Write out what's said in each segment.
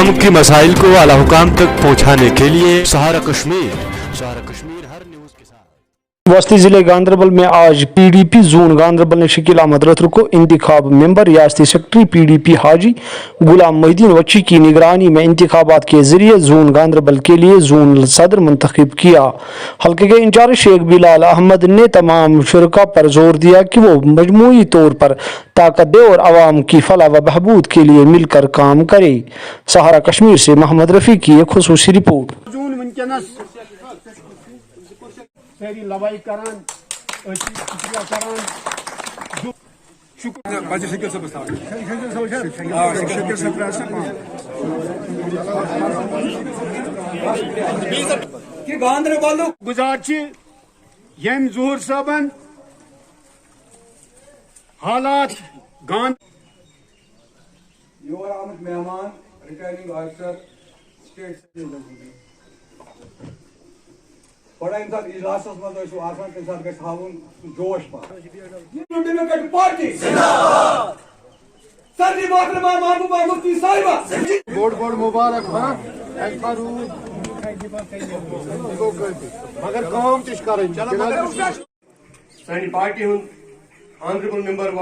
आवाम के मसाइल को आला हुकाम तक पहुँचाने के लिए सहारा कश्मीर हर न्यूज़ के साथ। वस्ती जिले गांदरबल में आज पीडीपी जोन गांदरबल ने शकील अहमद रथर को इंतखाब मेंबर रियासती सेक्रेटरी पीडीपी हाजी गुलाम मोहिद्दीन वच्ची की निगरानी में इंतखाबात के जरिए जोन गांदरबल के लिए जोन सदर मुंतखब किया। हल्के के इंचार्ज शेख बिलाल अहमद ने तमाम शुरका पर जोर दिया कि वो मजमूई तौर पर ताकत दे और आवाम की फलाह व बहबूद के लिए मिलकर काम करे। सहारा कश्मीर से मोहम्मद रफी की एक खुसूसी रिपोर्ट। सारी लवाई करान शुक्रिया करान कि गांदरबल गुजार यम ज़हूर साहबन हालात गांध योर आमद मेहमान रिटर्निंग ऑफिसर स्टेट बड़ा इंसान इजलास मज तम सात गु जोश डेमोक्रेटिक पार्टी जिंदाबाद सदर मोहतरमा महबूबा मुफ्ती साहिबा बोर्ड मुबारक मगर काम सानी पार्टी ऑनरेबल मेंबर व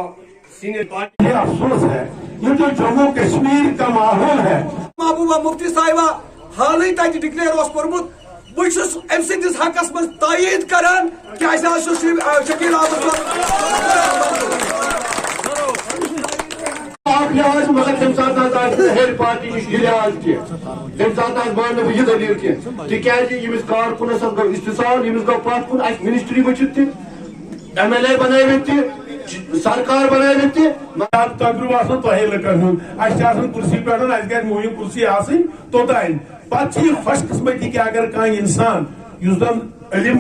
सीनियर पार्टी अफसोस है ये जो जम्मू कश्मीर का माहौल है महबूबा मुफ्ती साहिबा हाल ही तक डिक्लेयर कोर्मुत बस अम सदिस हकस मज तायीद करान कि शकील लिहाज मगर तम सात हेड पार्टी नश लिहाज तम सात मान यह दलील तिस कारकुनस गो इस्तिसाल यमिस गो पत कुन मिनिस्ट्री बचित MLA बनवित सरकार बनवित तजुर्बा तह लकन कुर्सी पे मोहिम कुर्सी आसन तोतान पे खुश किस्मती कि अगर कह इंसान इलम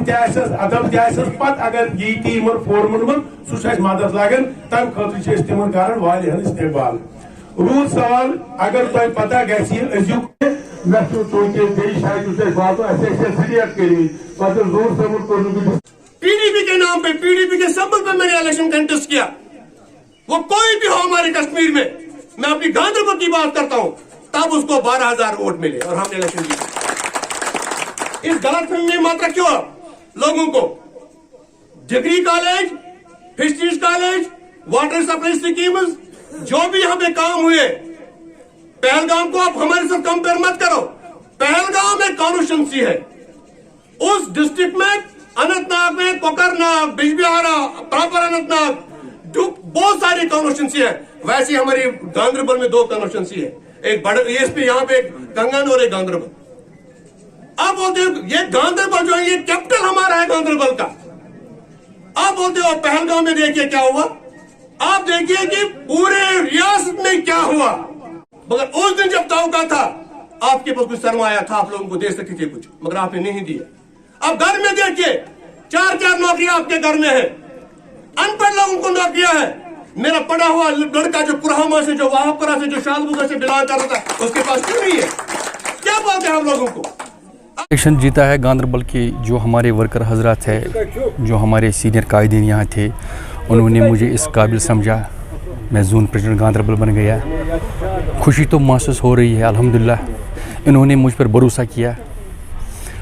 अदब पत अगर यी टीम फोरमन मन सह मदद लगन तम खतर तम कर इस्तेमाल रूद सवाल अगर तुम पता गजुक पीडीपी के नाम पे पीडीपी के संबल पे मैंने इलेक्शन कंटेस्ट किया। वो कोई भी हो हमारे कश्मीर में, मैं अपनी गांदरबल की बात करता हूं, तब उसको 12,000 वोट मिले और हमने इलेक्शन जीता। इस गलतफहमी में मात्र क्यों लोगों को degree college, fisheries college, water supply schemes जो भी यहाँ पे काम हुए, पहलगाम को आप हमारे साथ कंपेयर मत करो। पहलगाम एक कॉन्स्टिट्यूंसी है, उस डिस्ट्रिक्ट में अनंतनाग में कोकरनाग, बिजबिहारा, प्रॉपर अनंतनाग बहुत सारी कॉन्स्टिट्यूंसी है। वैसे हमारी गांदरबल में 2 कॉन्स्टिट्यूंसी है, एक बड़े एसपी यहाँ पे कंगन और एक गांदरबल। आप बोलते हो ये गांदरबल जो है ये कैपिटल हमारा है गांदरबल का। आप बोलते हो पहलगाम में देखिए क्या हुआ, आप देखिए कि पूरे रियासत में क्या हुआ। मगर उस दिन जब तौका था आपके पास कुछ सरमाया था, आप लोगों को दे सकते थे कुछ, मगर आपने नहीं दिया। अब घर में देखिए 4 नौकरियां आपके घर में है, अनपढ़ लोगों को नौकरियां है। मेरा पढ़ा हुआ लड़का जो कुरहमा से, जो वहापुरा से, जो शालबुगा से बिलोंग कर रहा था, उसके पास क्यों नहीं है? क्या बोलते हैं हम लोगों को? इलेक्शन जीता है गांदरबल के जो हमारे वर्कर हजरात है, जो हमारे सीनियर कायदीन यहाँ थे, उन्होंने मुझे इस काबिल समझा, मैं जोन प्रेसिडेंट गांदरबल बन गया। खुशी तो महसूस हो रही है अल्हम्दुलिल्लाह, इन्होंने मुझ पर भरोसा किया।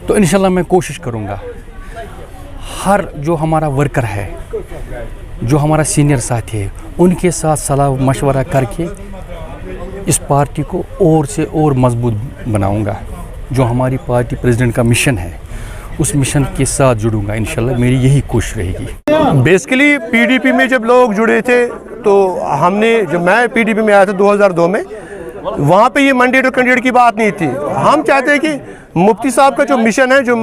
तो इंशाल्लाह मैं कोशिश करूँगा हर जो हमारा वर्कर है, जो हमारा सीनियर साथी है, उनके साथ सलाह मशवरा करके इस पार्टी को और से और मजबूत बनाऊँगा। जो हमारी पार्टी प्रेसिडेंट का मिशन है, उस मिशन के साथ जुड़ूंगा इंशाल्लाह, मेरी यही कोशिश रहेगी। बेसिकली पीडीपी में जब लोग जुड़े थे तो हमने, जब मैं पीडीपी में आया था 2002 में, वहाँ पे ये मैंडेट और कैंडिडेट की बात नहीं थी। हम चाहते हैं कि मुफ्ती साहब का जो मिशन है, जो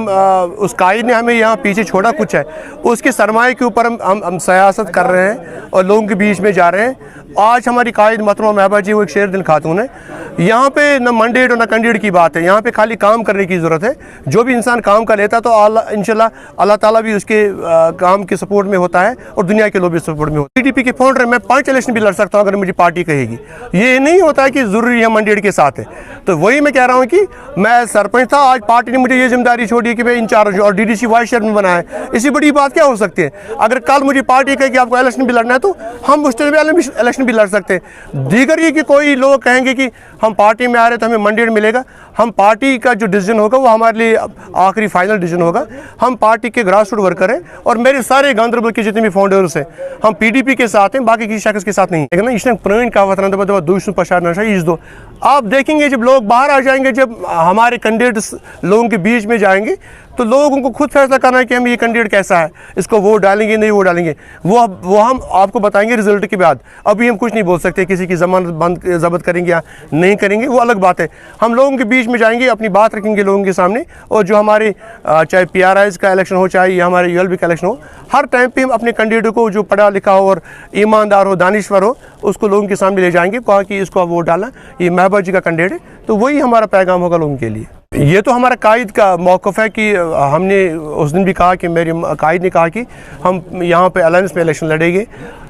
उस कायद ने हमें यहाँ पीछे छोड़ा कुछ है, उसके सरमाए के ऊपर हम सियासत कर रहे हैं और लोगों के बीच में जा रहे हैं। आज हमारी कायद मोहतरमा महबा जी, वो एक शेर दिल खातून है। यहाँ पे न मैंडेट और न कैंडिडेट की बात है, यहाँ पे खाली काम करने की ज़रूरत है। जो भी इंसान काम कर लेता तो इंशाल्लाह अल्लाह ताला भी उसके काम के सपोर्ट में होता है और दुनिया के लोग भी सपोर्ट में होते हैं। पीडीपी के फाउंडर, मैं 5 इलेक्शन भी लड़ सकता हूँ अगर मुझे पार्टी कहेगी। ये नहीं होता है कि ज़रूरी है मैंडेट के साथ है। तो वही मैं कह रहा हूँ कि मैं सरपंच था, आज पार्टी ने मुझे ये जिम्मेदारी छोड़ी है कि मैं इंचार्ज और डीडीसी वाइस चेयरमैन बनाया है। इससे बड़ी बात क्या हो सकती है? अगर कल मुझे पार्टी कहे कि आपको इलेक्शन भी लड़ना है तो हम उस टाइम इलेक्शन इलेक्शन भी लड़ सकते हैं। दीगर ये कि कोई लोग कहेंगे कि हम पार्टी में आ रहे तो हमें मैंडेट मिलेगा, हम पार्टी का जो डिसीजन होगा वो हमारे लिए आखिरी फाइनल डिसीजन होगा। हम पार्टी के ग्रास रूट वर्कर हैं और मेरे सारे गांधरबल के जितने भी फाउंडर्स हैं हम PDP के साथ हैं, बाकी किसी शख्स के साथ नहीं है ना। इसने पुरानी कहावत ना दबा दूसरों पछाड़ना चाहिए। इस दो आप देखेंगे जब लोग बाहर आ जाएंगे, जब हमारे कैंडिडेट्स लोगों के बीच में जाएंगे तो लोगों को खुद फैसला करना है कि हम ये कैंडिडेट कैसा है, इसको वोट डालेंगे नहीं वोट डालेंगे, वो हम आपको बताएंगे रिजल्ट के बाद। अभी हम कुछ नहीं बोल सकते, किसी की जमानत बंद जब्त करेंगे या नहीं करेंगे वो अलग बात है। हम लोगों के बीच में जाएंगे, अपनी बात रखेंगे लोगों के सामने, और जो हमारे चाहे PRIs का इलेक्शन हो चाहे या हमारे ULB का इलेक्शन हो, हर टाइम पे हम अपने कैंडिडेट को जो पढ़ा लिखा हो और ईमानदार हो, दानिश्वर हो, उसको लोगों के सामने ले जाएंगे, कहा कि इसको आप वोट डालना, ये महबूबा जी का कैंडिडेट है। तो वही हमारा पैगाम होगा लोगों के लिए। ये तो हमारा कायद का मौक़िफ़ है कि हमने उस दिन भी कहा कि मेरे कायद ने कहा कि हम यहाँ पे अलायंस में इलेक्शन लड़ेंगे,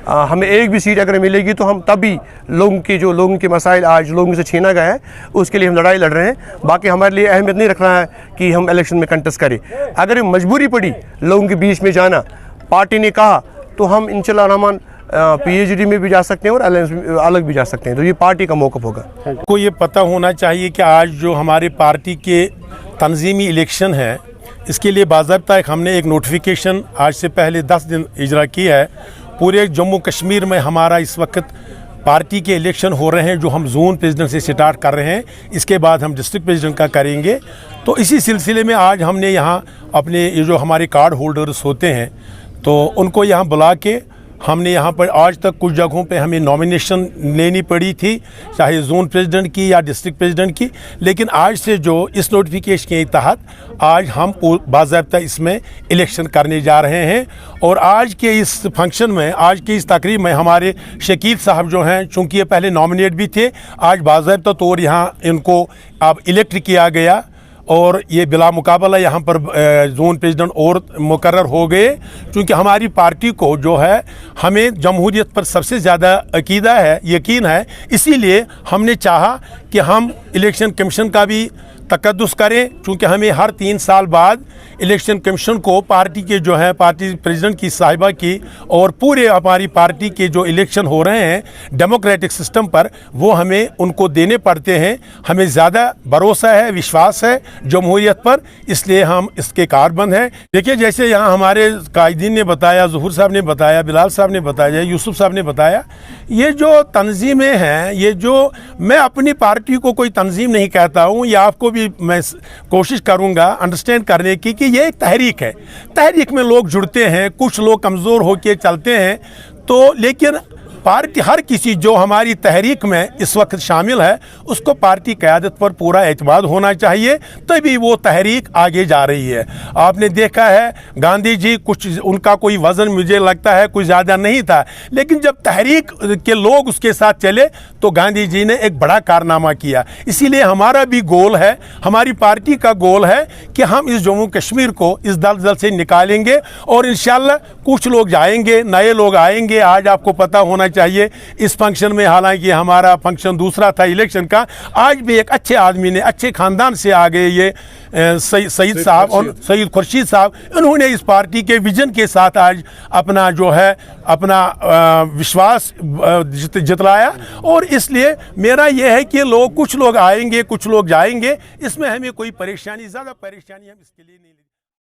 हमें एक भी सीट अगर मिलेगी तो हम तभी लोगों के मसाइल आज लोगों से छीना गया है उसके लिए हम लड़ाई लड़ रहे हैं। बाकी हमारे लिए अहमियत नहीं रखना है कि हम इलेक्शन में कंटेस्ट करें। अगर मजबूरी पड़ी लोगों के बीच में जाना, पार्टी ने कहा, तो हम इंशाल्लाह रहमान PhD में भी जा सकते हैं और अलायंस अलग भी जा सकते हैं। तो ये पार्टी का मौक़िफ़ होगा। को ये पता होना चाहिए कि आज जो हमारे पार्टी के तंजीमी इलेक्शन है, इसके लिए बाज़ाब्ता हमने एक नोटिफिकेशन आज से पहले 10 दिन इजरा की है। पूरे जम्मू कश्मीर में हमारा इस वक्त पार्टी के इलेक्शन हो रहे हैं, जो हम जोन प्रेसिडेंट से स्टार्ट कर रहे हैं, इसके बाद हम डिस्ट्रिक्ट प्रेसिडेंट का करेंगे। तो इसी सिलसिले में आज हमने यहाँ अपने ये जो हमारे कार्ड होल्डर्स होते हैं तो उनको यहाँ बुला के हमने यहाँ पर आज तक कुछ जगहों पे हमें नॉमिनेशन लेनी पड़ी थी, चाहे जोन प्रेसिडेंट की या डिस्ट्रिक्ट प्रेसिडेंट की, लेकिन आज से जो इस नोटिफिकेशन के तहत आज हम बाज़ाब्ता इसमें इलेक्शन करने जा रहे हैं। और आज के इस फंक्शन में, आज की इस तकरीब में हमारे शकील साहब जो हैं, चूँकि ये पहले नॉमिनेट भी थे, आज बाज़ाब्ता तौर यहाँ इनको अब इलेक्ट किया गया और ये बिला मुकाबला यहाँ पर जोन प्रेसिडेंट और मुकर्रर हो गए। क्योंकि हमारी पार्टी को जो है, हमें जमहूरियत पर सबसे ज़्यादा अकीदा है, यकीन है, इसीलिए हमने चाहा कि हम इलेक्शन कमीशन का भी तकद्दुस करें। क्योंकि हमें हर 3 साल बाद इलेक्शन कमीशन को पार्टी के जो है पार्टी प्रेसिडेंट की साहिबा की और पूरे हमारी पार्टी के जो इलेक्शन हो रहे हैं डेमोक्रेटिक सिस्टम पर, वो हमें उनको देने पड़ते हैं। हमें ज़्यादा भरोसा है, विश्वास है जमहूरियत पर, इसलिए हम इसके कारबंद हैं। देखिए, जैसे यहाँ हमारे कायदीन ने बताया, ज़हूर साहब ने बताया, बिलाल साहब ने बताया, यूसुफ साहब ने बताया, ये जो तंजीमें हैं, ये जो, मैं अपनी पार्टी को कोई तंजीम नहीं कहता हूँ, ये आपको भी मैं कोशिश करूँगा अंडरस्टैंड करने की कि ये एक तहरीक है। तहरीक में लोग जुड़ते हैं, कुछ लोग कमज़ोर होकर चलते हैं, तो लेकिन पार्टी हर किसी जो हमारी तहरीक में इस वक्त शामिल है उसको पार्टी क़यादत पर पूरा एतमाद होना चाहिए, तभी वो तहरीक आगे जा रही है। आपने देखा है गांधी जी, कुछ उनका कोई वज़न मुझे लगता है कुछ ज़्यादा नहीं था, लेकिन जब तहरीक के लोग उसके साथ चले तो गांधी जी ने एक बड़ा कारनामा किया। इसीलिए हमारा भी गोल है, हमारी पार्टी का गोल है कि हम इस जम्मू कश्मीर को इस दलदल से निकालेंगे और इंशाअल्लाह कुछ लोग जाएंगे, नए लोग आएंगे। आज आपको पता होना चाहिए इस फंक्शन में, हालांकि हमारा फंक्शन दूसरा था इलेक्शन का, आज भी एक अच्छे आदमी ने, अच्छे खानदान से आ गए, ये सईद साहब और सईद खुर्शीद साहब, इन्होंने इस पार्टी के विजन के साथ आज अपना जो है अपना विश्वास जतलाया। और इसलिए मेरा यह है कि कुछ लोग आएंगे, कुछ लोग जाएंगे, इसमें हमें कोई परेशानी, ज़्यादा परेशानी हम इसके लिए नहीं